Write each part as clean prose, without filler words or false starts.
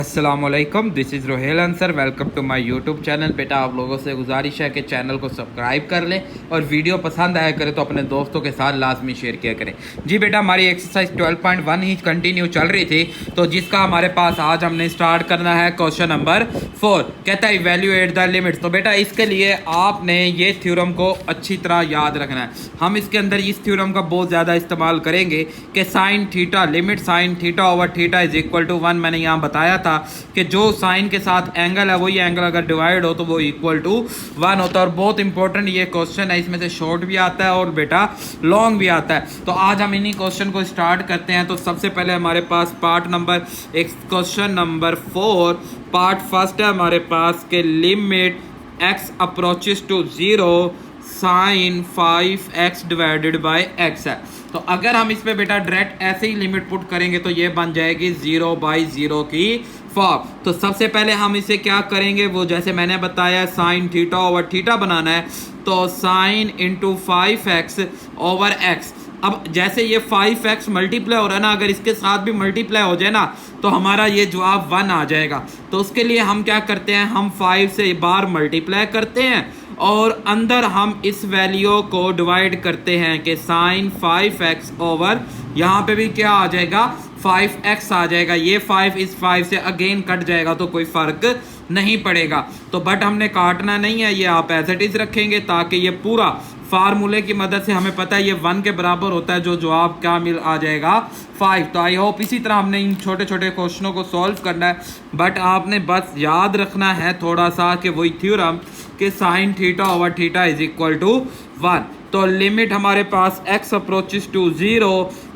अस्सलामुअलैकुम, this is Rohel Ansar. Welcome to my YouTube channel. बेटा आप लोगों से गुजारिश है कि चैनल को सब्सक्राइब कर लें और वीडियो पसंद आया करे तो अपने दोस्तों के साथ लाजमी शेयर किया करें। जी बेटा, हमारी एक्सरसाइज 12.1 ही कंटिन्यू चल रही थी, तो जिसका हमारे पास आज हमने स्टार्ट करना है क्वेश्चन नंबर 4। कहता है इवैल्यूएट द लिमिट्स। तो बेटा इसके लिए आपने ये थ्योरम को अच्छी तरह याद रखना है। हम इसके अंदर इस थ्योरम का बहुत ज़्यादा इस्तेमाल करेंगे कि sine theta, limit sine theta over theta is equal to 1। मैंने यहाँ बताया था कि जो साइन के साथ एंगल है वही एंगल अगर डिवाइड हो तो वो इक्वल टू 1 होता है। और बहुत इंपॉर्टेंट ये क्वेश्चन है, इसमें से शॉर्ट भी आता है और बेटा लॉन्ग भी आता है। तो आज हम इन्हीं क्वेश्चन को स्टार्ट करते हैं। तो सबसे पहले हमारे पास पार्ट नंबर एक क्वेश्चन नंबर 4 पार्ट फर्स्ट है हमारे पास के limit x approaches to 0 sine 5x divided by x है। तो अगर हम इस पे बेटा डायरेक्ट ऐसे ही लिमिट पुट करेंगे तो ये बन जाएगी 0/0 की फॉर्म। तो सबसे पहले हम इसे क्या करेंगे, वो जैसे मैंने बताया साइन थीटा ओवर थीटा बनाना है, तो sine into 5x over x। अब जैसे ये 5x मल्टीप्लाई हो रहा है ना, अगर इसके साथ भी मल्टीप्लाई हो जाए ना तो हमारा ये जवाब 1 आ जाएगा। तो उसके लिए हम क्या करते हैं, हम 5 से बार मल्टीप्लाई करते हैं और अंदर हम इस वैल्यू को डिवाइड करते हैं कि साइन 5x ओवर यहाँ पे भी क्या आ जाएगा 5x आ जाएगा। ये 5 इस 5 से अगेन कट जाएगा तो कोई फर्क नहीं पड़ेगा। तो बट हमने काटना नहीं है, ये आप एज इट इज रखेंगे ताकि ये पूरा फार्मूले की मदद से हमें पता है ये 1 के बराबर होता है, जो जवाब क्या मिल आ जाएगा 5। तो आई होप इसी तरह हमने इन छोटे छोटे क्वेश्चनों को सॉल्व करना है, बट आपने बस याद रखना है थोड़ा सा कि वही थ्योरम कि sine theta over theta is equal to 1। तो लिमिट हमारे पास x approaches to 0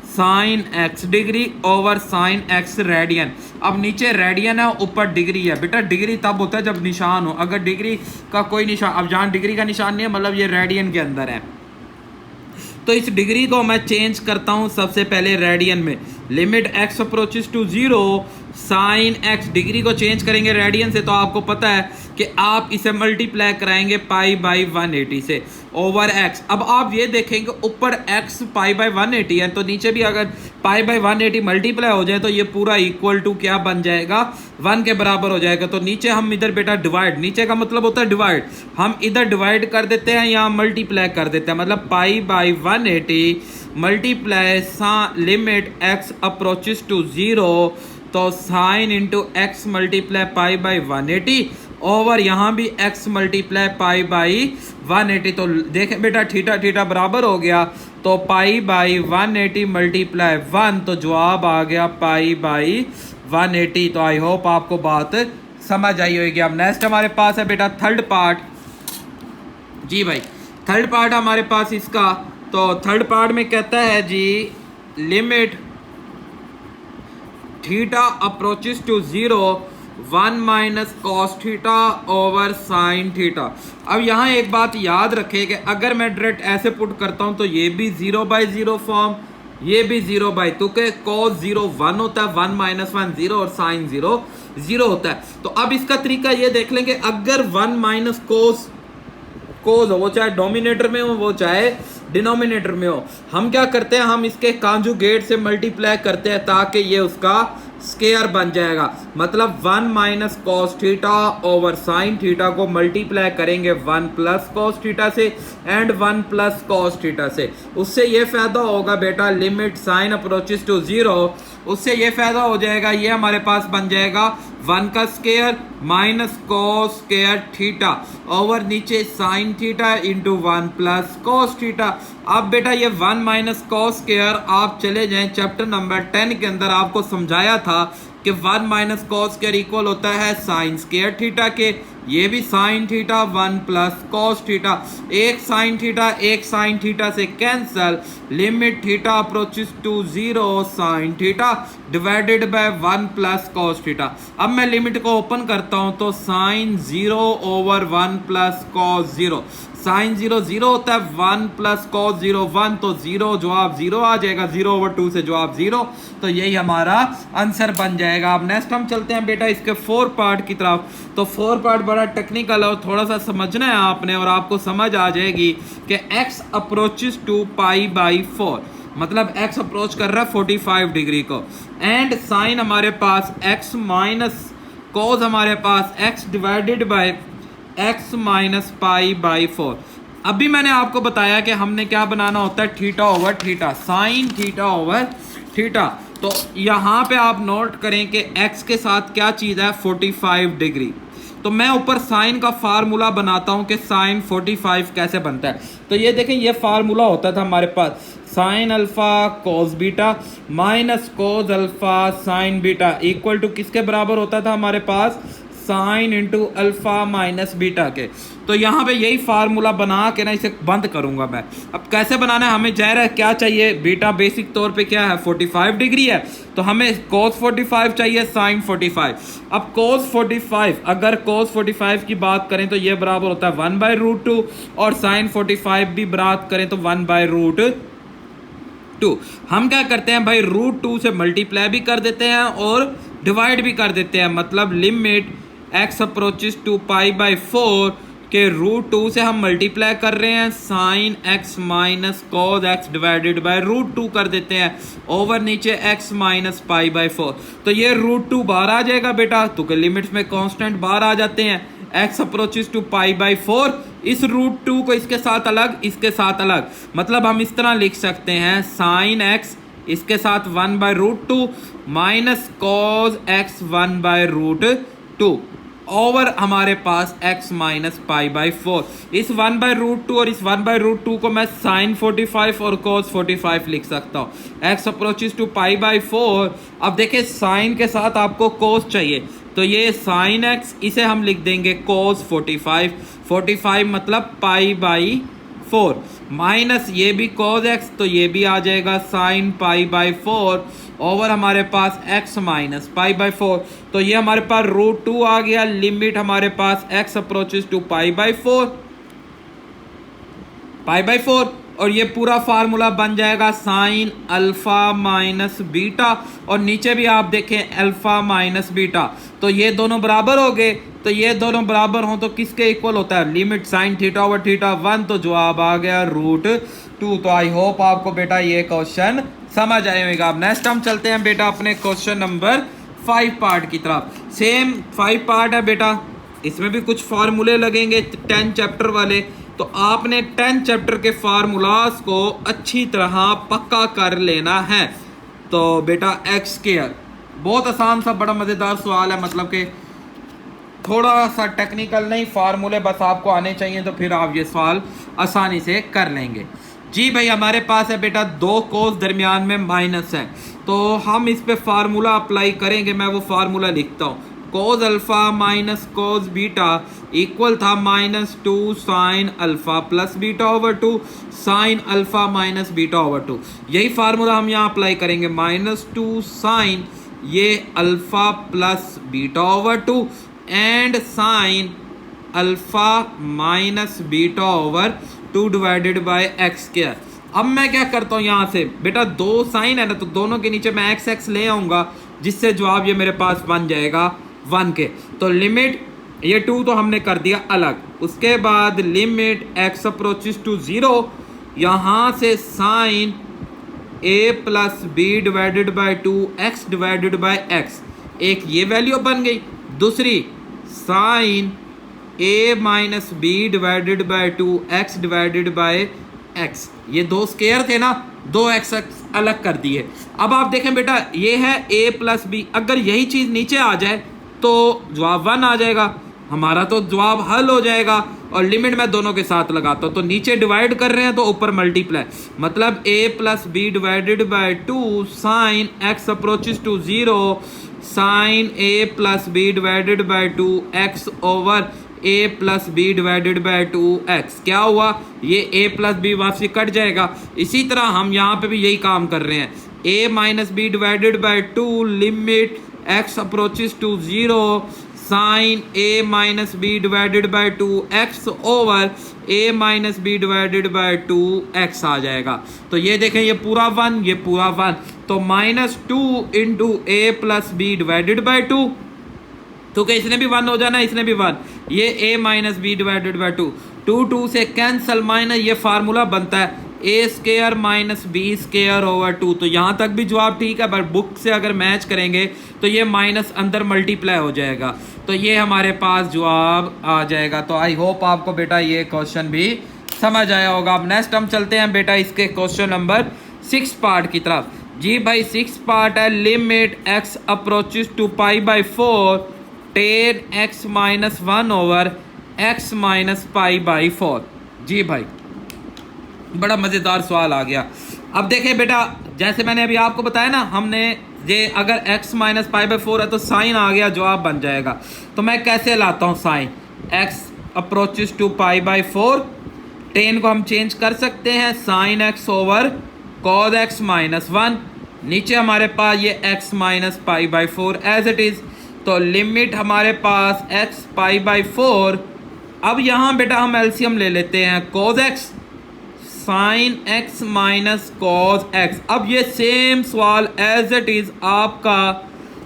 sine x degree over sine x radian. अब नीचे रेडियन है, ऊपर डिग्री है। बेटा डिग्री तब होता है जब निशान हो, अगर डिग्री का कोई निशान, अब जहाँ डिग्री का निशान नहीं है मतलब ये रेडियन के अंदर है। तो इस डिग्री को मैं चेंज करता हूँ सबसे पहले रेडियन में। Limit x approaches to 0 sine x, degree को चेंज करेंगे रेडियन से तो आपको पता है कि आप इसे मल्टीप्लाई कराएंगे π/180 से ओवर x। अब आप ये देखेंगे ऊपर x π/180 है, तो नीचे भी अगर π/180 मल्टीप्लाई हो जाए तो ये पूरा इक्वल टू क्या बन जाएगा 1 के बराबर हो जाएगा। तो नीचे हम इधर बेटा डिवाइड, नीचे का मतलब होता है डिवाइड, हम इधर डिवाइड कर देते हैं, यहाँ मल्टीप्लाई कर देते हैं, मतलब π/180 multiply limit x approaches to 0 तो sine into x multiply π/180 over यहाँ भी x मल्टीप्लाई π/180। तो देखें बेटा थीटा थीटा बराबर हो गया, तो π/180 मल्टीप्लाई 1, तो जवाब आ गया π/180। तो आई होप आपको बात समझ आई होगी। अब नेक्स्ट हमारे पास है बेटा थर्ड पार्ट। जी भाई थर्ड पार्ट हमारे पास इसका, तो थर्ड पार्ट में कहता है जी limit theta approaches to 0 1 minus cos theta over sine theta. अब यहाँ एक बात याद रखें कि अगर मैं डायरेक्ट ऐसे पुट करता हूँ तो ये भी 0/0 फॉर्म, ये भी 0/, तो के कॉस 0 1 होता है, 1 माइनस 1 0 और साइन 0 0 होता है। तो अब इसका तरीका ये देख लेंगे, अगर 1 माइनस कोस हो, वो चाहे डोमिनेटर में हो वो चाहे डिनोमिनेटर में हो, हम क्या करते हैं, हम इसके कॉन्जुगेट से मल्टीप्लाई करते हैं ताकि ये उसका स्केयर बन जाएगा। मतलब 1 minus cos theta over sine theta को मल्टीप्लाई करेंगे 1 प्लस कॉस थीटा से एंड 1 प्लस कॉस थीटा से। उससे ये फायदा होगा बेटा लिमिट साइन अप्रोचेस टू 0, उससे ये फायदा हो जाएगा, ये हमारे पास बन जाएगा 1 का square minus cos square theta over नीचे sine theta into 1 plus cos theta. अब बेटा ये 1 माइनस कॉस स्केयर आप चले जाएं चैप्टर नंबर 10 के अंदर, आपको समझाया था कि 1 माइनस कॉस स्केयर इक्वल होता है साइन स्केयर थीटा के। ये भी sine theta 1 plus cos theta, एक साइन थीटा से cancel, limit theta approaches to 0 sine theta divided by 1 plus cos theta. अब मैं लिमिट को ओपन करता हूं तो sine 0 over 1 plus cos 0, sine 0 0 होता है, 1 प्लस कॉस 0 1, तो 0 जवाब 0 आ जाएगा, 0/2 से जवाब 0। तो यही हमारा आंसर बन जाएगा। अब नेक्स्ट हम चलते हैं बेटा इसके 4 पार्ट की तरफ। तो 4 पार्ट बड़ा टेक्निकल है और थोड़ा सा समझना है आपने, और आपको समझ आ जाएगी कि x अप्रोचेस टू π/4, मतलब x अप्रोच कर रहा है 45 डिग्री को, एंड साइन हमारे पास x माइनस कॉज हमारे पास x divided by x minus pi by 4। अभी मैंने आपको बताया कि हमने क्या बनाना होता है, theta over theta, sign theta over theta. तो यहाँ पे आप नोट करें कि x के साथ क्या चीज़ है, 45 डिग्री। तो मैं ऊपर साइन का फार्मूला बनाता हूँ कि साइन 45 कैसे बनता है। तो ये देखें, ये फार्मूला होता था हमारे पास, sine alpha cos beta minus cos alpha sine beta equal to किसके बराबर होता था हमारे पास, sine into alpha minus beta के। तो यहाँ पे यही फार्मूला बना के ना इसे बंद करूंगा मैं। अब कैसे बनाना है, हमें ज़ाहिर है क्या चाहिए, बीटा बेसिक तौर पे क्या है 45 डिग्री है, तो हमें कोस 45 चाहिए, साइन 45। अब कोस 45, अगर कोस 45 की बात करें तो ये बराबर होता है 1/√2 और साइन 45 भी बात करें तो 1/√2। हम क्या करते हैं भाई, √2 से मल्टीप्लाई भी कर देते हैं और डिवाइड भी कर देते हैं। मतलब limit x approaches to pi by 4 के √2 से हम मल्टीप्लाई कर रहे हैं, sine x minus cos x divided by √2 कर देते हैं, ओवर नीचे x माइनस पाई बाई 4। तो ये √2 बाहर आ जाएगा बेटा, तो के लिमिट्स में कांस्टेंट बाहर आ जाते हैं। x approaches to pi by 4, इस √2 को इसके साथ अलग, इसके साथ अलग, मतलब हम इस तरह लिख सकते हैं, साइन x इसके साथ 1/√2 माइनस कॉस x 1/√2 ओवर हमारे पास x माइनस पाई बाई 4। इस 1/√2 और इस 1/√2 को मैं साइन 45 और cos 45 लिख सकता हूँ, x approaches to pi by 4। अब देखिए साइन के साथ आपको cos चाहिए, तो ये साइन x, इसे हम लिख देंगे cos 45, 45 मतलब पाई बाई 4, माइनस ये भी cos x, तो ये भी आ जाएगा साइन पाई बाई 4 ओवर हमारे पास x माइनस पाई बाई 4। तो ये हमारे पास √2 आ गया, लिमिट हमारे पास x approaches to pi by 4, और ये पूरा फार्मूला बन जाएगा साइन अल्फा माइनस बीटा, और नीचे भी आप देखें अल्फा माइनस बीटा, तो ये दोनों बराबर हो गए। तो ये दोनों बराबर हो तो किसके इक्वल होता है, limit sine theta over theta 1, तो जवाब आ गया √2। तो आई होप आपको बेटा ये क्वेश्चन समझ आए होगा। अब नेक्स्ट हम चलते हैं बेटा अपने क्वेश्चन नंबर 5 पार्ट की तरफ। सेम 5 पार्ट है बेटा, इसमें भी कुछ फार्मूले लगेंगे 10 चैप्टर वाले, तो आपने 10 चैप्टर के फार्मूलाज को अच्छी तरह पक्का कर लेना है। तो बेटा x स्क्वायर, बहुत आसान सा बड़ा मज़ेदार सवाल है, मतलब कि थोड़ा सा टेक्निकल नहीं, फार्मूले बस आपको आने चाहिए, तो फिर आप ये सवाल आसानी से कर लेंगे। जी भाई, हमारे पास है बेटा 2 कोस दरमियान में माइनस है, तो हम इस पे फार्मूला अप्लाई करेंगे। मैं वो फार्मूला लिखता हूँ, cos alpha minus cos beta equal था -2 sine alpha plus beta over 2 sine alpha minus beta over 2। यही फार्मूला हम यहाँ अप्लाई करेंगे, -2 साइन ये alpha plus beta over 2 and sine alpha minus beta over 2 divided by x square. अब मैं क्या करता हूँ, यहाँ से बेटा 2 साइन है ना, तो दोनों के नीचे मैं x ले आऊँगा, जिससे जवाब ये मेरे पास बन जाएगा 1 के। तो लिमिट ये 2 तो हमने कर दिया अलग, उसके बाद लिमिट x अप्रोचेस टू 0, यहाँ से sine a plus b divided by 2 x divided by x, एक ये वैल्यू बन गई, दूसरी sine a minus b divided by 2 x divided by x। ये 2 स्क्वायर थे ना, 2 x अलग कर दिए। अब आप देखें बेटा, ये है a प्लस बी, अगर यही चीज़ नीचे आ जाए तो जवाब 1 आ जाएगा, हमारा तो जवाब हल हो जाएगा। और लिमिट मैं दोनों के साथ लगाता हूँ, तो नीचे डिवाइड कर रहे हैं तो ऊपर मल्टीप्लाई, मतलब a plus b divided by 2 sine x approaches to 0 sine a plus b divided by 2 x over a plus b divided by 2x। क्या हुआ, ये a प्लस बी वापसी कट जाएगा। इसी तरह हम यहाँ पे भी यही काम कर रहे हैं, a minus b divided by 2 limit x approaches to 0 sine a minus b divided by 2x over a minus b divided by 2x आ जाएगा। तो ये देखें, ये पूरा 1, ये पूरा 1, तो -2 into a plus b divided by 2, तो क्या इसने भी 1 हो जाना, इसने भी 1, ये a minus b divided by 2 से कैंसल, माइनस ये फार्मूला बनता है a square minus b square over 2। तो यहाँ तक भी जवाब ठीक है, बट बुक से अगर मैच करेंगे तो ये माइनस अंदर मल्टीप्लाई हो जाएगा। तो ये हमारे पास जवाब आ जाएगा। तो आई होप आपको बेटा ये क्वेश्चन भी समझ आया होगा। अब नेक्स्ट हम चलते हैं बेटा इसके क्वेश्चन नंबर 6 पार्ट की तरफ। जी भाई 6 पार्ट है, limit x approaches to pi by 4 tan x minus 1 over x minus pi by 4। जी भाई बड़ा मज़ेदार सवाल आ गया। अब देखें बेटा, जैसे मैंने अभी आपको बताया ना, हमने ये अगर x माइनस पाई बाई 4 है तो साइन आ गया, जवाब बन जाएगा। तो मैं कैसे लाता हूँ sine? x approaches to pi by 4, tan को हम चेंज कर सकते हैं sine x over cos x minus 1, नीचे हमारे पास ये x minus pi by 4 as it is. तो लिमिट हमारे पास x पाई बाई 4। अब यहाँ बेटा हम एलसीएम ले लेते हैं, cos x sine x minus cos x। अब ये सेम सवाल एज इट इज़ आपका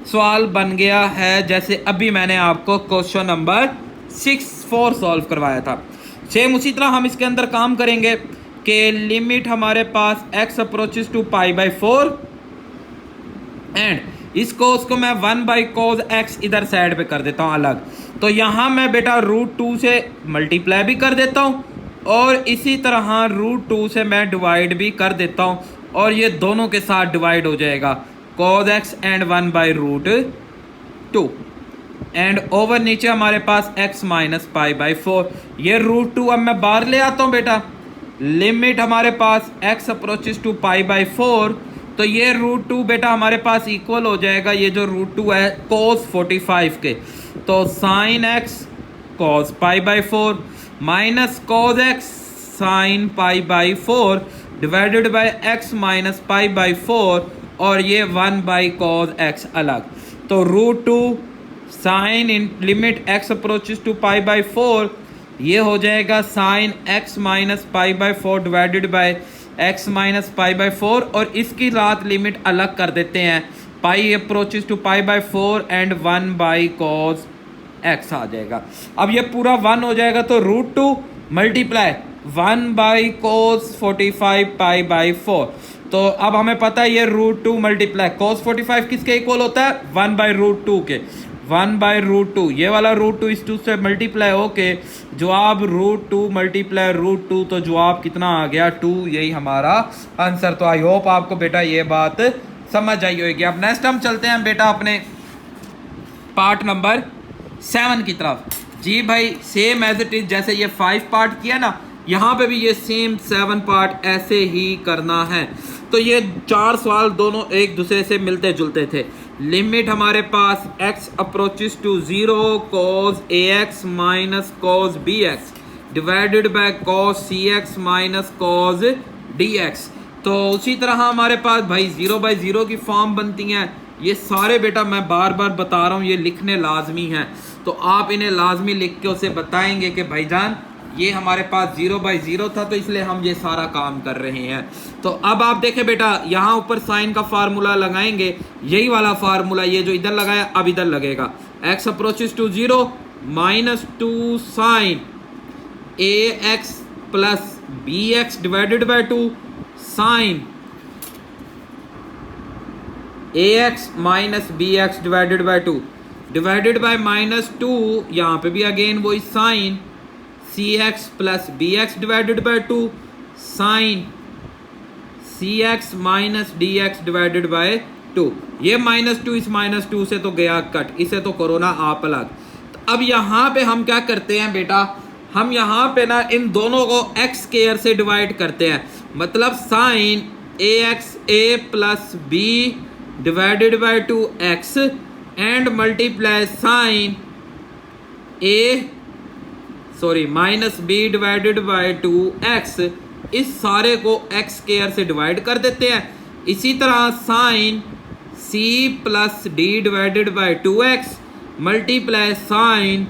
सवाल बन गया है जैसे अभी मैंने आपको क्वेश्चन नंबर 6 सॉल्व करवाया था। सेम उसी तरह हम इसके अंदर काम करेंगे कि लिमिट हमारे पास x approaches to pi by 4 and उसको मैं 1 बाई कॉज x इधर साइड पे कर देता हूँ अलग। तो यहाँ मैं बेटा √2 से मल्टीप्लाई भी कर देता हूँ और इसी तरह √2 से मैं डिवाइड भी कर देता हूँ और ये दोनों के साथ डिवाइड हो जाएगा cause x and 1 by √2 and over नीचे हमारे पास x माइनस पाई बाई 4। ये √2 अब मैं बाहर ले आता हूँ बेटा, लिमिट हमारे पास x approaches to pi by 4, तो ये √2 बेटा हमारे पास इक्वल हो जाएगा ये जो √2 है cos 45 के। तो sine x cos pi by 4 minus cos x sine pi by 4 divided by x minus pi by 4 और ये 1 बाई cos x अलग। तो √2 sine in limit x approaches to pi by 4, ये हो जाएगा sine x minus pi by 4 divided by x minus pi by 4 और इसकी रात लिमिट अलग कर देते हैं, pi approaches to pi by 4 and 1 by cos x आ जाएगा। अब ये पूरा 1 हो जाएगा तो √2 multiply 1 by cos 45 pi by 4। तो अब हमें पता है ये √2 मल्टीप्लाई कॉस 45 किसके इक्वल होता है? 1 बाई √2 के। 1 बाई √2 ये वाला √2 इस 2 से मल्टीप्लाई होके जवाब √2 मल्टीप्लाई √2, तो जवाब कितना आ गया? 2। यही हमारा आंसर। तो आई होप आपको बेटा ये बात समझ आई होगी। अब नेक्स्ट हम चलते हैं बेटा अपने पार्ट नंबर 7 की तरफ। जी भाई सेम एज इट इज जैसे ये 5 पार्ट किया ना, यहाँ पे भी ये सेम 7 पार्ट ऐसे ही करना है। तो ये 4 सवाल दोनों एक दूसरे से मिलते जुलते थे। लिमिट हमारे पास x approaches to 0 cos ax minus cos bx divided by cos cx minus cos dx। तो उसी तरह हमारे पास भाई 0 बाई 0 की फॉर्म बनती हैं। ये सारे बेटा मैं बार बार बता रहा हूँ, ये लिखने लाजमी हैं। तो आप इन्हें लाजमी लिख के उसे बताएंगे कि भाईजान ये हमारे पास 0 बाई 0 था, तो इसलिए हम ये सारा काम कर रहे हैं। तो अब आप देखें बेटा, यहाँ ऊपर साइन का फार्मूला लगाएंगे, यही वाला फार्मूला ये जो इधर लगाया अब इधर लगेगा। x approaches to 0 minus 2 sine ax plus bx divided by 2 sine ax minus bx divided by 2 divided by minus 2, यहाँ पे भी अगेन वही sine cx plus bx divided by 2 sine cx minus dx divided by 2। ये -2 इस -2 से तो गया cut, इसे तो करो ना आप अलग। तो अब यहाँ पे हम क्या करते हैं बेटा, हम यहाँ पे ना इन दोनों को x स्क्वायर से डिवाइड करते हैं, मतलब sine ax a plus b divided by 2x and multiply sine minus b divided by 2x। इस सारे को x स्क्वायर से डिवाइड कर देते हैं। इसी तरह sine c plus d divided by 2x multiply sine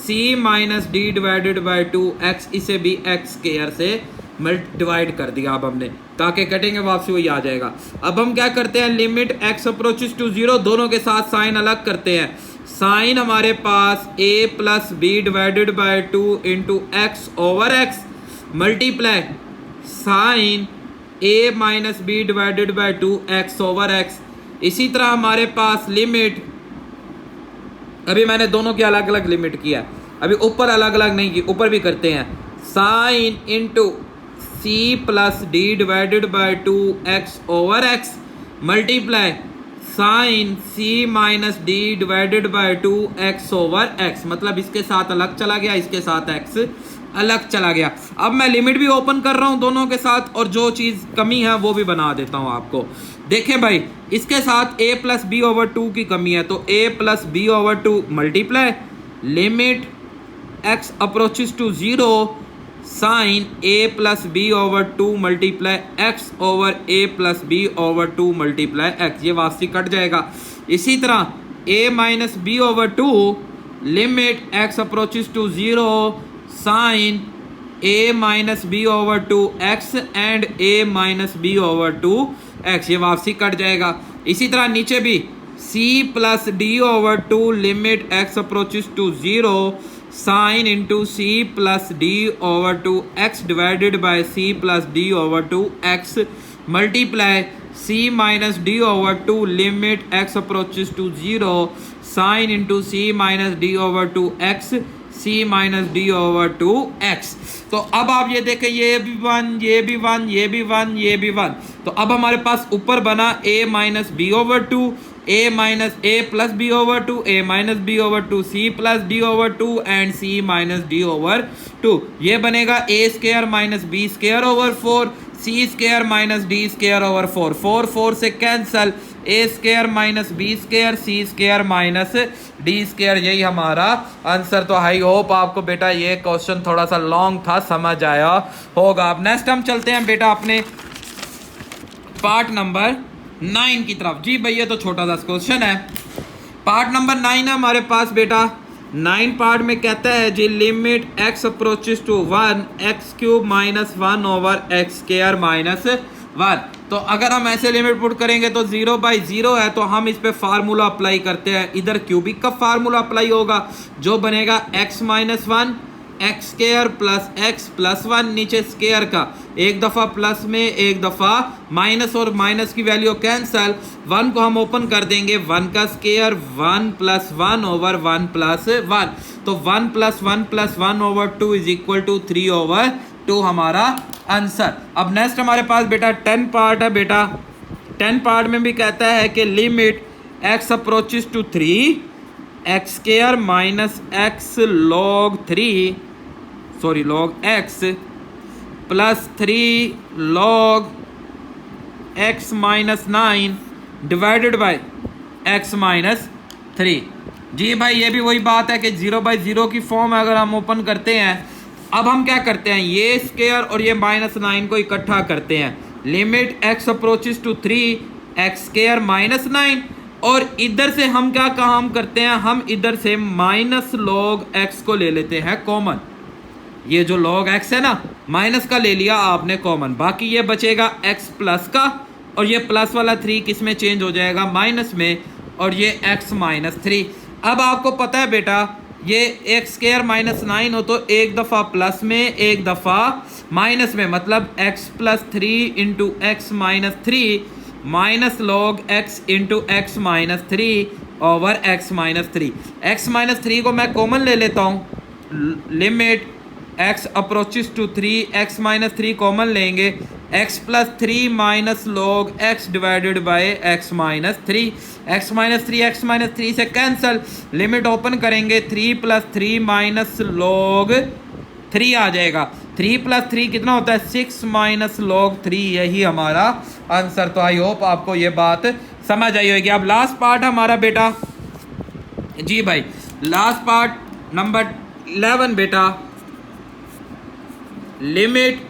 c minus d divided by 2x, इसे भी x स्क्वायर से डिवाइड कर दिया अब हमने, ताकि कटेंगे वापसी वही आ जाएगा। अब हम क्या करते हैं, लिमिट x अप्रोचेस टू 0 दोनों के साथ साइन अलग करते हैं। साइन हमारे पास a plus b divided by 2 into x over x multiply sine a minus b divided by 2 x over x। इसी तरह हमारे पास लिमिट अभी मैंने दोनों की अलग अलग लिमिट किया, अभी ऊपर अलग अलग नहीं की, ऊपर भी करते हैं। Sine into c plus d divided by 2x over x multiply sine c minus d divided by 2x over x, मतलब इसके साथ अलग चला गया, इसके साथ x अलग चला गया। अब मैं लिमिट भी ओपन कर रहा हूं दोनों के साथ, और जो चीज कमी है वो भी बना देता हूं आपको। देखें भाई, इसके साथ a प्लस बी ओवर 2 की कमी है, तो a plus b over 2 multiply limit x approaches to 0 sine a plus b over 2 multiply x over a plus b over 2 multiply x, ये वापसी कट जाएगा। इसी तरह a minus b over 2 limit x approaches to 0 sine a minus b over 2 x and a minus b over 2 x, ये वापसी cut जाएगा। इसी तरह नीचे भी c plus d over 2 limit x approaches to 0 sine into c plus d over 2 x divided by c plus d over 2 x multiply c minus d over 2 limit x approaches to 0 sine into c minus d over 2 x c minus d over 2 x। तो अब आप ये देखें, ये भी 1, ये भी 1, ये भी 1, ये भी 1, तो अब हमारे पास ऊपर बना a minus b over 2, a minus a plus b over 2, a minus b over 2, c plus d over 2 and c minus d over 2। ये बनेगा a square minus b square over 4, c square minus d square over 4, 4 4 से cancel, a square minus b square, c square minus d square, यही हमारा answer. तो I hope आपको बेटा ये question थोड़ा सा लॉन्ग था, समझ आया होगा। अब नेक्स्ट हम चलते हैं बेटा अपने पार्ट नंबर 9 की तरफ। जी भैया, तो छोटा सा क्वेश्चन है, पार्ट नंबर 9 है हमारे पास बेटा। 9 पार्ट में कहता है जी limit x approaches to 1 x cube minus 1 over x square minus 1। तो अगर हम ऐसे लिमिट पुट करेंगे तो 0/0 है, तो हम इस पे फार्मूला अप्लाई करते हैं। इधर क्यूबिक का फार्मूला अप्लाई होगा, जो बनेगा x minus 1 x square plus x plus 1, नीचे स्क्वायर का एक दफ़ा प्लस में एक दफ़ा माइनस, और माइनस की वैल्यू कैंसल। 1 को हम ओपन कर देंगे, 1 का स्क्वायर 1 प्लस 1 ओवर 1 प्लस 1, तो 1 plus 1 plus 1 over 2 is equal to 3 over 2 हमारा आंसर। अब नेक्स्ट हमारे पास बेटा 10 पार्ट है बेटा। 10 पार्ट में भी कहता है कि limit x approaches to 3 x square minus x log 3 log x plus 3 log x minus 9 divided by x minus 3। जी भाई, ये भी वही बात है कि 0/0 की फॉर्म अगर हम ओपन करते हैं, अब हम क्या करते हैं, ये स्क्वायर और ये -9 को इकट्ठा करते हैं। Limit x approaches to 3 x square minus 9, और इधर से हम क्या काम करते हैं, हम इधर से माइनस लॉग एक्स को ले लेते हैं कॉमन। ये जो लॉग एक्स है ना, माइनस का ले लिया आपने कॉमन, बाकी ये बचेगा एक्स प्लस का, और ये प्लस वाला 3 किस में चेंज हो जाएगा, माइनस में, और ये एक्स माइनस 3। अब आपको पता है बेटा, ये एक्स स्क्वायर माइनस 9 हो तो एक दफ़ा प्लस में एक दफ़ा माइनस में, मतलब x plus 3 into x minus 3 minus log x into x minus 3 over x minus 3। X minus 3 को मैं कॉमन ले लेता हूँ। Limit x approaches to 3 x minus 3 common लेंगे, x plus 3 minus log x divided by x minus 3। X minus 3 से cancel, limit open करेंगे, 3 plus 3 minus log 3 आ जाएगा। 3 plus 3 कितना होता है, 6 माइनस लॉग 3, यही हमारा आंसर। तो आई होप आपको ये बात समझ आई होगी। अब लास्ट पार्ट हमारा बेटा, जी भाई लास्ट पार्ट नंबर 11 बेटा। Limit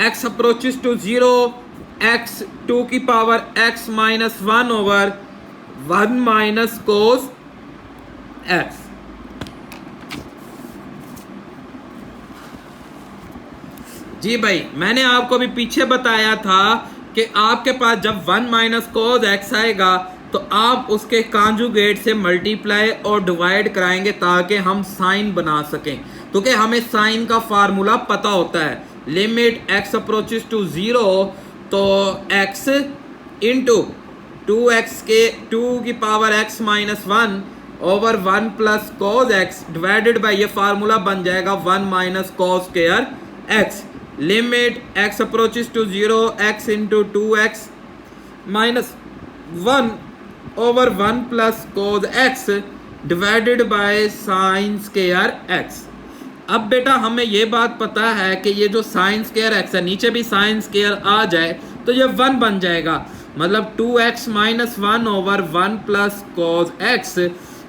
x approaches to 0 x 2 की power x minus 1 over 1 minus cos x. जी भाई, मैंने आपको भी पीछे बताया था कि आपके पास जब 1 माइनस कोस एक्स आएगा तो आप उसके कॉन्जुगेट से मल्टीप्लाई और डिवाइड कराएंगे ताकि हम साइन बना सकें, क्योंकि हमें साइन का फार्मूला पता होता है। लिमिट एक्स अप्रोचेस टू 0, तो एक्स इंटू 2 की power x minus 1 over 1 plus cos x divided by, ये फार्मूला बन जाएगा 1 minus cos square x, limit x approaches to 0 x into 2x minus 1 over 1 plus cos x divided by sine square x. अब बेटा हमें ये बात पता है कि ये जो साइन स्क्वायर एक्स है, नीचे भी साइन स्क्वायर आ जाए तो ये 1 बन जाएगा, मतलब 2x minus 1 over 1 plus cos x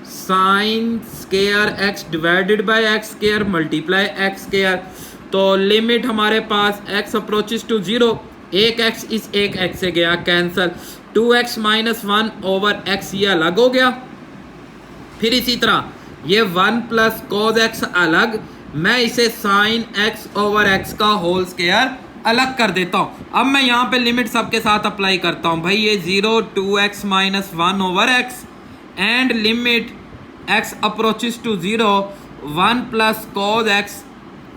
sign square x divided bye x square multiply x square. तो लिमिट हमारे पास x अप्रोचेस टू 0, एक x इस एक x से गया cancel, 2x minus 1 over x ये अलग हो गया। फिर इसी तरह ये 1 प्लस कॉज एक्स अलग, मैं इसे साइन x ओवर x का होल स्क्वायर अलग कर देता हूँ। अब मैं यहाँ पे लिमिट सबके साथ अप्लाई करता हूँ भाई, ये 0 2x minus 1 over x and limit x approaches to 0 1 plus cos x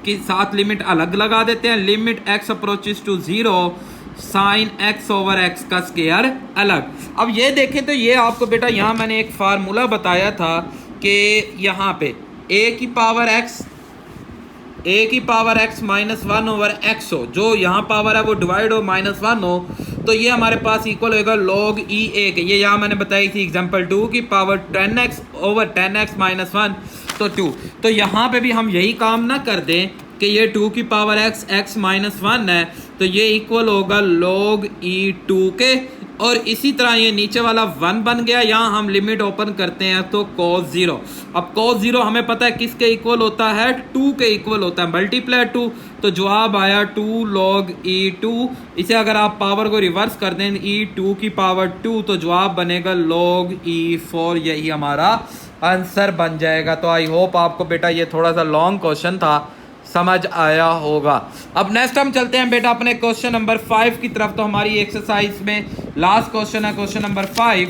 के साथ लिमिट अलग लगा देते हैं, limit x approaches to 0 sine x over x का स्क्वायर अलग। अब ये देखें तो ये आपको बेटा यहाँ मैंने एक फार्मूला बताया था कि यहाँ पे a की power x minus 1 over x हो, जो यहाँ पावर है वो डिवाइड हो माइनस 1 हो, तो ये हमारे पास इक्वल होगा log e a के, ये यहाँ मैंने बताई थी एग्जांपल 2 की power 10x over 10x minus 1 तो 2। तो यहाँ पे भी हम यही काम ना कर दें कि ये 2 की पावर x माइनस 1 है, तो ये इक्वल होगा log e 2 के, और इसी तरह ये नीचे वाला 1 बन गया। यहाँ हम लिमिट ओपन करते हैं तो cos 0, अब cos 0 हमें पता है किसके इक्वल होता है, 2 के इक्वल होता है, मल्टीप्लाई 2, तो जवाब आया 2 log e2। इसे अगर आप पावर को रिवर्स कर दें e2 की पावर 2 तो जवाब बनेगा log e4, यही हमारा आंसर बन जाएगा। तो आई होप आपको बेटा ये थोड़ा सा लॉन्ग क्वेश्चन था, समझ आया होगा। अब नेक्स्ट हम चलते हैं बेटा अपने क्वेश्चन नंबर 5 की तरफ। तो हमारी एक्सरसाइज में लास्ट क्वेश्चन है क्वेश्चन नंबर 5,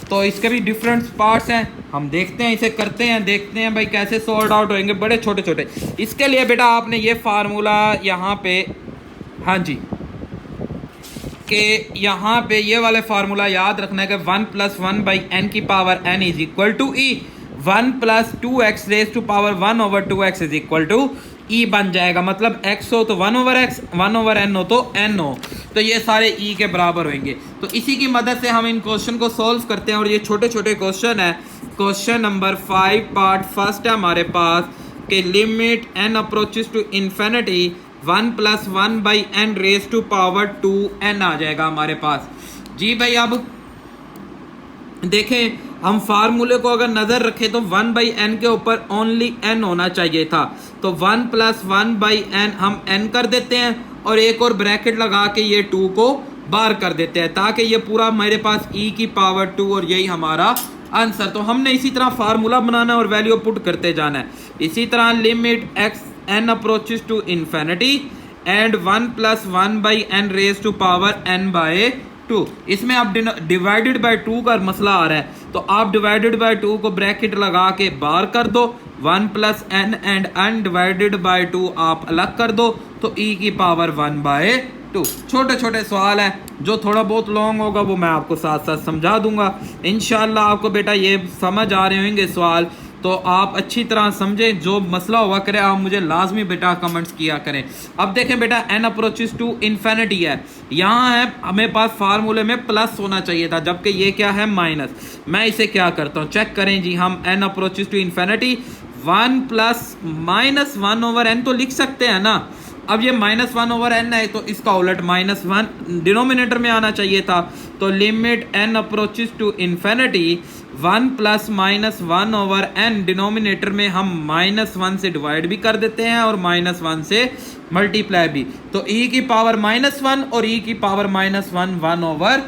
तो इसके भी डिफरेंट पार्ट्स हैं, हम देखते हैं इसे करते हैं, देखते हैं भाई कैसे सॉल्व आउट होंगे, बड़े छोटे छोटे। इसके लिए बेटा आपने ये फार्मूला यहाँ पे, हाँ जी, कि यहाँ पे ये वाले फार्मूला याद रखना है कि 1 प्लस 1 बाई एन की power n is equal to e, 1 plus 2x raise to power 1 over 2x is equal to e बन जाएगा, मतलब x हो तो 1 ओवर x, 1 ओवर n हो तो n हो, तो ये सारे e के बराबर होंगे। तो इसी की मदद से हम इन क्वेश्चन को सॉल्व करते हैं, और ये छोटे छोटे क्वेश्चन है। क्वेश्चन नंबर 5 पार्ट फर्स्ट है हमारे पास कि limit n approaches to infinity 1 plus 1 by n raise to power 2n आ जाएगा हमारे पास। जी भाई अब देखें, हम फार्मूले को अगर नज़र रखें तो 1 बाई एन के ऊपर ओनली n होना चाहिए था, तो 1 प्लस 1 बाई एन हम n कर देते हैं, और एक और ब्रैकेट लगा के ये 2 को बाहर कर देते हैं, ताकि ये पूरा मेरे पास e की पावर 2, और यही हमारा आंसर। तो हमने इसी तरह फार्मूला बनाना है और वैल्यू पुट करते जाना है। इसी तरह limit x n approaches to infinity and 1 plus 1 by n raise to power n by 2, इसमें आप डिवाइडेड बाय 2 का मसला आ रहा है, तो आप डिवाइडेड बाय 2 को ब्रैकेट लगा के बाहर कर दो, 1 plus n and n divided by 2 आप अलग कर दो, तो e की पावर 1 बाय 2। छोटे छोटे सवाल हैं, जो थोड़ा बहुत लॉन्ग होगा वो मैं आपको साथ साथ समझा दूंगा। इंशाल्लाह आपको बेटा ये समझ आ रहे होंगे सवाल, तो आप अच्छी तरह समझें, जो मसला हुआ करे आप मुझे लाजमी बेटा कमेंट्स किया करें। अब देखें बेटा n अप्रोचेस टू इन्फिनिटी है, यहाँ है हमें पास फार्मूले में प्लस होना चाहिए था, जबकि ये क्या है माइनस। मैं इसे क्या करता हूँ, चेक करें जी, हम n approaches to infinity 1 plus minus 1 over n तो लिख सकते हैं ना। अब ये माइनस 1 ओवर n है, तो इसका उलट माइनस 1 डिनोमिनेटर में आना चाहिए था, तो limit n approaches to infinity 1 plus minus 1 over n, denominator में हम माइनस 1 से डिवाइड भी कर देते हैं और माइनस 1 से मल्टीप्लाई भी, तो e की पावर माइनस 1 और e की पावर माइनस 1 1 ओवर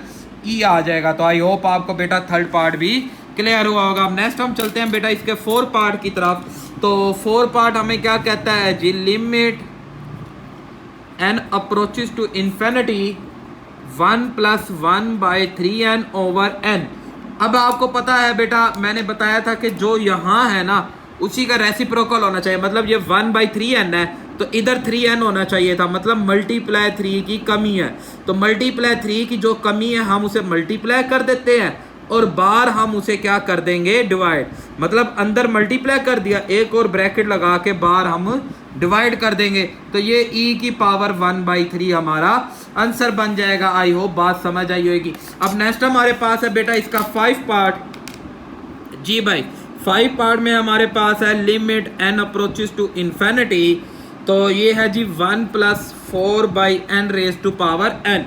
e आ जाएगा। तो आई होप आपको बेटा थर्ड पार्ट भी क्लियर हुआ होगा। अब नेक्स्ट हम चलते हैं बेटा इसके 4 पार्ट की तरफ। तो 4 पार्ट हमें क्या कहता है जी, limit n approaches to infinity 1 plus 1 by 3n over n। अब आपको पता है बेटा, मैंने बताया था कि जो यहाँ है ना उसी का रेसिप्रोकल होना चाहिए, मतलब ये 1 बाई 3n है तो इधर 3n होना चाहिए था, मतलब मल्टीप्लाई 3 की कमी है, तो मल्टीप्लाई 3 की जो कमी है हम उसे मल्टीप्लाई कर देते हैं और बार हम उसे क्या कर देंगे डिवाइड, मतलब अंदर मल्टीप्लाई कर दिया, एक और ब्रैकेट लगा के बार हम डिवाइड कर देंगे, तो ये e की पावर 1/3 हमारा आंसर बन जाएगा। आई होप बात समझ आई होगी। अब नेक्स्ट हमारे पास है बेटा इसका 5 पार्ट। जी भाई 5 पार्ट में हमारे पास है limit n approaches to infinity, तो ये है जी 1 + 4/n raise to power n।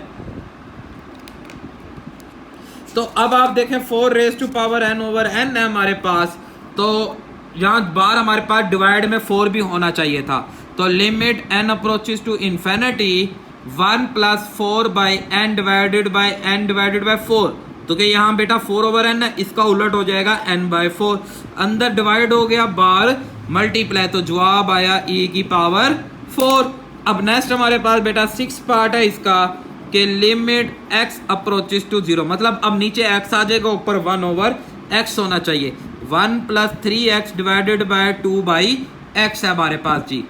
तो अब आप देखें 4 रेज टू पावर n/n है हमारे पास, तो यहाँ बार हमारे पास डिवाइड में 4 भी होना चाहिए था, तो limit n approaches to infinity 1 + 4/n divided by 4, तो कि यहाँ बेटा 4/n है, इसका उलट हो जाएगा n/4, अंदर डिवाइड हो गया बार मल्टीप्लाई, तो जवाब आया e की पावर 4। अब नेक्स्ट हमारे पास बेटा 6 पार्ट है इसका कि लिमिट x अप्रोचेस टू 0, मतलब अब नीचे x आ जाएगा, ऊपर 1/x होना चाहिए, 1 + 3x डिवाइडेड बाय 2/x है हमारे पास जी।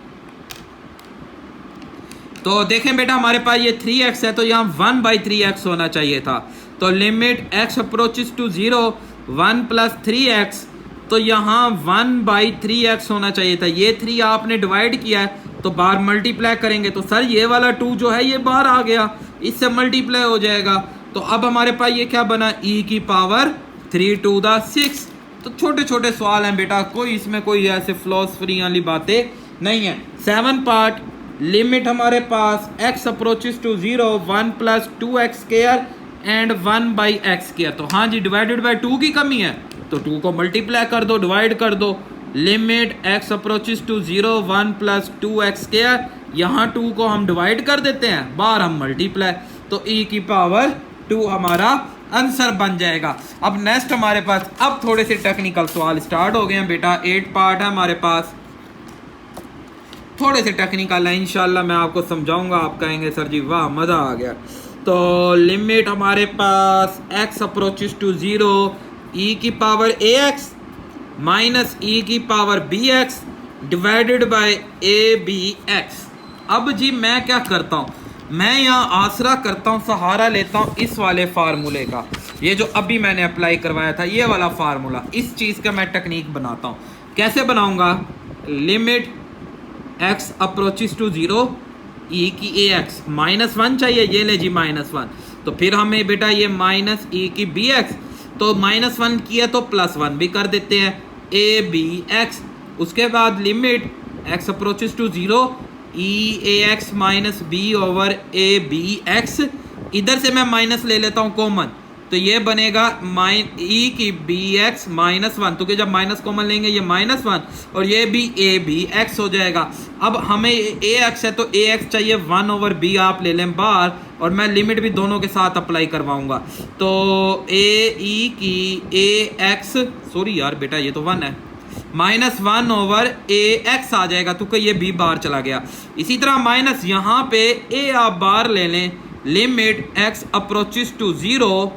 तो देखें बेटा हमारे पास ये 3x है, तो यहाँ 1/3x होना चाहिए था, तो limit x approaches to 0 1 + 3x, तो यहाँ 1/3x होना चाहिए था, ये 3 आपने डिवाइड किया है तो बाहर मल्टीप्लाई करेंगे, तो सर ये वाला 2 जो है ये बाहर आ गया, इससे मल्टीप्लाई हो जाएगा, तो अब हमारे पास ये क्या बना e की पावर 3/6। तो छोटे छोटे सवाल हैं बेटा, कोई इसमें कोई ऐसे फिलॉसफी वाली बातें नहीं है। 7 पार्ट लिमिट हमारे पास x approaches to 0 1 + 2x² and 1/x², तो हाँ जी डिवाइडेड बाय 2 की कमी है, तो 2 को मल्टीप्लाई कर दो, डिवाइड कर दो, limit x approaches to 0 1 + 2x², यहाँ 2 को हम डिवाइड कर देते हैं, बार हम मल्टीप्लाई, तो e की पावर 2 हमारा आंसर बन जाएगा। अब नेक्स्ट हमारे पास अब थोड़े से टेक्निकल सवाल स्टार्ट हो गए हैं बेटा, 8 पार्ट है हमारे पास, थोड़े से टेक्निकल है, इंशाल्लाह मैं आपको समझाऊंगा, आप कहेंगे सर जी वाह मज़ा आ गया। तो लिमिट हमारे पास x अप्रोचेस टू 0 e की पावर ax माइनस e की power bx divided bye abx। अब जी मैं क्या करता हूँ, मैं यहाँ आसरा करता हूँ, सहारा लेता हूँ इस वाले फार्मूले का, ये जो अभी मैंने अप्लाई करवाया था ये वाला फार्मूला, इस चीज़ का मैं टेक्निक बनाता हूँ। कैसे बनाऊँगा, limit x approaches to 0 e की ax -1 चाहिए, ये ले जी -1, तो फिर हमें बेटा ये माइनस e की bx, तो -1 किया तो +1 भी कर देते हैं abx। उसके बाद limit x approaches to 0 eax - b/abx, इधर से मैं माइनस ले लेता हूँ कॉमन, तो ये बनेगा e की bx -1, तो कि जब माइनस कॉमन लेंगे ये -1 और ये भी abx हो जाएगा। अब हमें ax है तो ax चाहिए 1/b आप ले लें बाहर, और मैं लिमिट भी दोनों के साथ अप्लाई करवाऊंगा, तो e की ax, सॉरी यार बेटा ये तो 1 है, -1/ax आ जाएगा, तो ये b बाहर चला गया। इसी तरह माइनस यहाँ पे a आप बाहर ले लें, limit x approaches to 0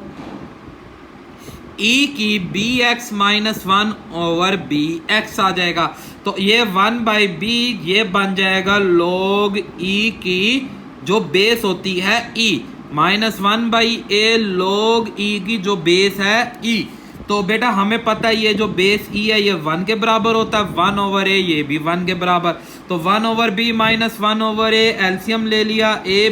e की bx -1/bx आ जाएगा, तो ये 1/b ये बन जाएगा log e की जो बेस होती है e, -1/a log e की जो बेस है e। तो बेटा हमें पता है ये जो बेस e है ये 1 के बराबर होता है, 1/a ये भी 1 के बराबर, तो 1/b - 1/a एलसीएम ले लिया, a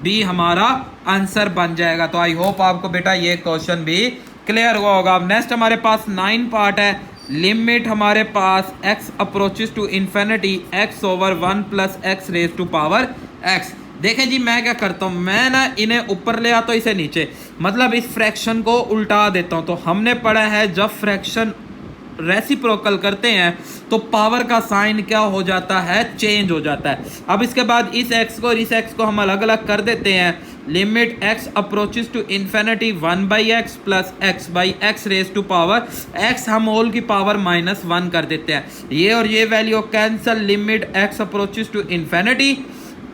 b हमारा आंसर बन जाएगा। तो आई होप आपको बेटा ये क्वेश्चन भी क्लियर हुआ होगा। अब नेक्स्ट हमारे पास 9 पार्ट है, लिमिट हमारे पास x approaches to infinity x/1 + x raise to power x। देखें जी मैं क्या करता हूँ, मैं ना इन्हें ऊपर ले आता हूँ, इसे नीचे, मतलब इस फ्रैक्शन को उल्टा देता हूँ। तो हमने पढ़ा है जब फ्रैक्शन रेसिप्रोकल करते हैं तो पावर का साइन क्या हो जाता है, चेंज हो जाता है। अब इसके बाद इस x को और इस x को हम अलग अलग कर देते हैं, limit x approaches to infinity 1/x + x/x raise to power x, हम होल की पावर -1 कर देते हैं, ये और ये value cancel, limit x approaches to infinity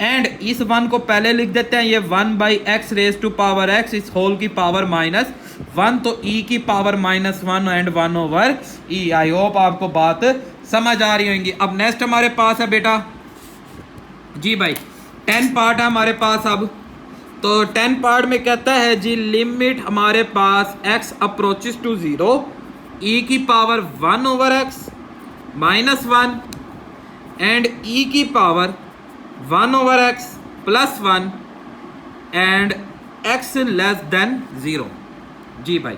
and इस 1 को पहले लिख देते हैं, ये 1/x raise to power x, इस होल की पावर -1, तो e की power -1 and 1/e। I hope आपको बात समझ आ रही होंगी। अब नेक्स्ट हमारे पास है बेटा जी भाई 10 पार्ट है हमारे पास। अब तो 10 पार्ट में कहता है जी लिमिट हमारे पास x अप्रोचेस टू 0 e की power 1 over x minus 1 and e की power 1 over x plus 1 and x less than 0। जी भाई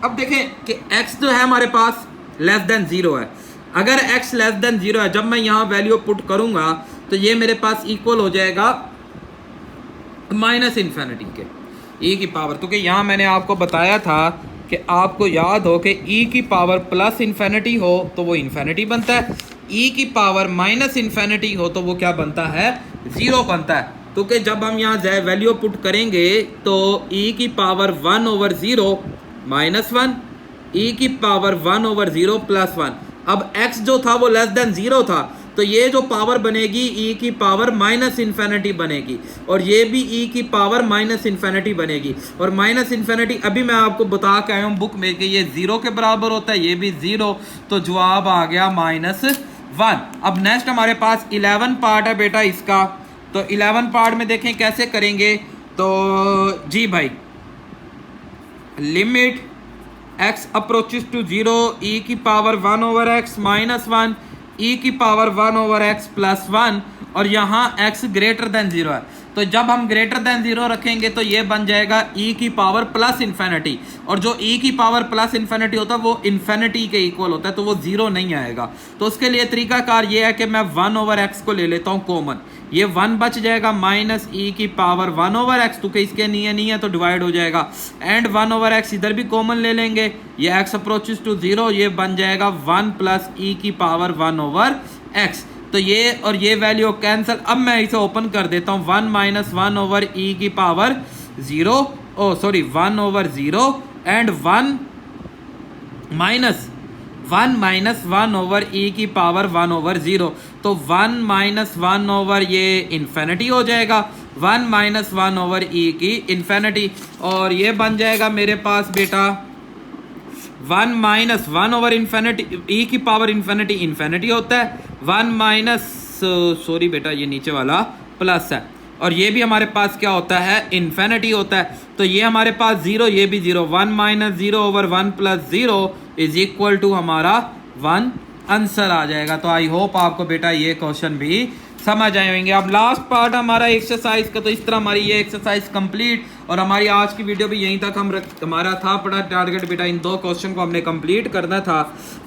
अब देखें कि x जो है हमारे पास लेस देन 0 है। अगर x लेस देन 0 है, जब मैं यहां वैल्यू पुट करूंगा तो ये मेरे पास इक्वल हो जाएगा माइनस इन्फिनिटी के e की पावर। तो कि यहां मैंने आपको बताया था कि आपको याद हो कि e की पावर प्लस इन्फिनिटी हो तो वो इन्फिनिटी बनता है, e की पावर माइनस इन्फिनिटी हो तो वो क्या बनता है, 0 बनता है। तो कि जब हम यहाँ वैल्यू पुट करेंगे तो e की पावर 1 ओवर 0 माइनस 1, e की पावर 1 ओवर 0 प्लस 1। अब x जो था वो लेस देन 0 था, तो ये जो पावर बनेगी e की पावर माइनस इन्फिनिटी बनेगी और ये भी e की पावर माइनस इन्फिनिटी बनेगी। और माइनस इन्फिनिटी अभी मैं आपको बता के आया हूँ बुक में कि ये 0 के बराबर होता है, ये भी 0, तो जवाब आ गया -1। अब नेक्स्ट हमारे पास 11 पार्ट है बेटा इसका। तो 11 पार्ट में देखें कैसे करेंगे। तो जी भाई limit x approaches to 0 e की power 1 over x minus 1 e की पावर 1 ओवर x प्लस 1 और यहाँ x ग्रेटर देन 0 है। तो जब हम ग्रेटर देन 0 रखेंगे तो ये बन जाएगा e की पावर प्लस इन्फिनिटी, और जो e की पावर प्लस इन्फिनिटी होता है वो इन्फिनिटी के इक्वल होता है, तो वो 0 नहीं आएगा। तो उसके लिए तरीकाकार ये है कि मैं 1 ओवर x को ले लेता हूँ कॉमन, ये 1 बच जाएगा माइनस e की पावर 1 ओवर x, तो कि इसके नहीं है तो डिवाइड हो जाएगा, एंड 1 ओवर x इधर भी कॉमन ले लेंगे, ये x अप्रोचेस टू 0, ये बन जाएगा 1 प्लस e की पावर 1 ओवर x। तो ये और ये वैल्यू कैंसिल। अब मैं इसे ओपन कर देता हूँ, 1 माइनस 1 ओवर e की power 0 1 over 0 and 1 minus 1 over e की पावर 1 ओवर 0। तो 1 माइनस 1 ओवर ये इन्फिनिटी हो जाएगा, 1 माइनस 1 ओवर e की इन्फिनिटी, और ये बन जाएगा मेरे पास बेटा 1 माइनस 1 ओवर इन्फिनिटी, e की पावर इन्फिनिटी होता है, 1 माइनस सॉरी बेटा ये नीचे वाला प्लस है, और ये भी हमारे पास क्या होता है, इन्फिनिटी होता है। तो ये हमारे पास 0, ये भी 0, 1 minus 0 over 1 plus 0 is equal to हमारा 1 आंसर आ जाएगा। तो आई होप आपको बेटा ये क्वेश्चन भी समझ आए होंगे। अब लास्ट पार्ट हमारा एक्सरसाइज का, तो इस तरह हमारी ये एक्सरसाइज कंप्लीट, और हमारी आज की वीडियो भी यहीं तक हमारा था बड़ा टारगेट बेटा, इन 2 क्वेश्चन को हमने कंप्लीट करना था।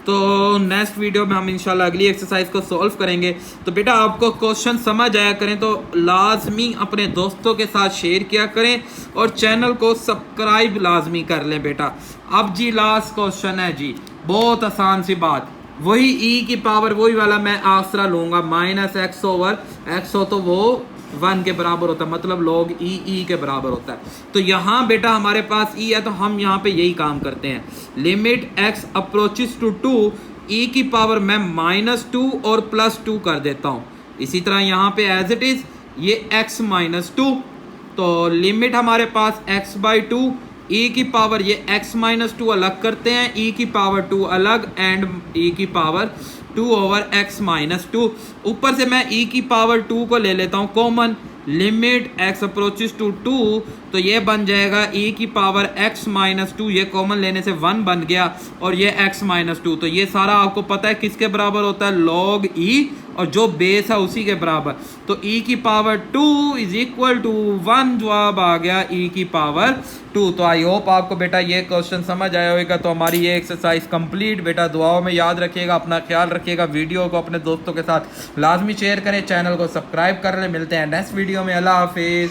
तो नेक्स्ट वीडियो में हम इंशाल्लाह अगली एक्सरसाइज को सॉल्व करेंगे। तो बेटा आपको क्वेश्चन समझ आया करें तो लाजमी अपने दोस्तों के साथ शेयर किया करें और चैनल को सब्सक्राइब लाजमी कर लें बेटा। अब जी लास्ट क्वेश्चन है जी, बहुत आसान सी बात, वही e की पावर वही वाला मैं आसरा लूंगा, माइनस x ओवर x हो तो वो 1 के बराबर होता है, मतलब log e के बराबर होता है। तो यहाँ बेटा हमारे पास e है तो हम यहाँ पे यही काम करते हैं, limit x approaches to 2 e की पावर मैं -2 और +2 कर देता हूँ। इसी तरह यहाँ पे एज इट इज ये x -2, तो लिमिट हमारे पास x/2 e की पावर ये x -2 अलग करते हैं, e की पावर 2 अलग एंड e की पावर 2 ओवर x -2। ऊपर से मैं e की पावर 2 को ले लेता हूँ common, limit x approaches to 2, तो ये बन जाएगा e की पावर x -2, ये कॉमन लेने से 1 बन गया, और ये x -2, तो ये सारा आपको पता है किसके बराबर होता है, log e, और जो बेस है उसी के बराबर। तो e की पावर 2 इज इक्वल टू 1, जवाब आ गया e की पावर 2। तो आई होप आपको बेटा ये क्वेश्चन समझ आया होगा। तो हमारी ये एक्सरसाइज कंप्लीट बेटा, दुआओं में याद रखिएगा, अपना ख्याल रखिएगा, वीडियो को अपने दोस्तों के साथ लाजमी शेयर करें, चैनल को सब्सक्राइब कर लें। मिलते हैं नेक्स्ट वीडियो में, अल्लाह हाफिज़।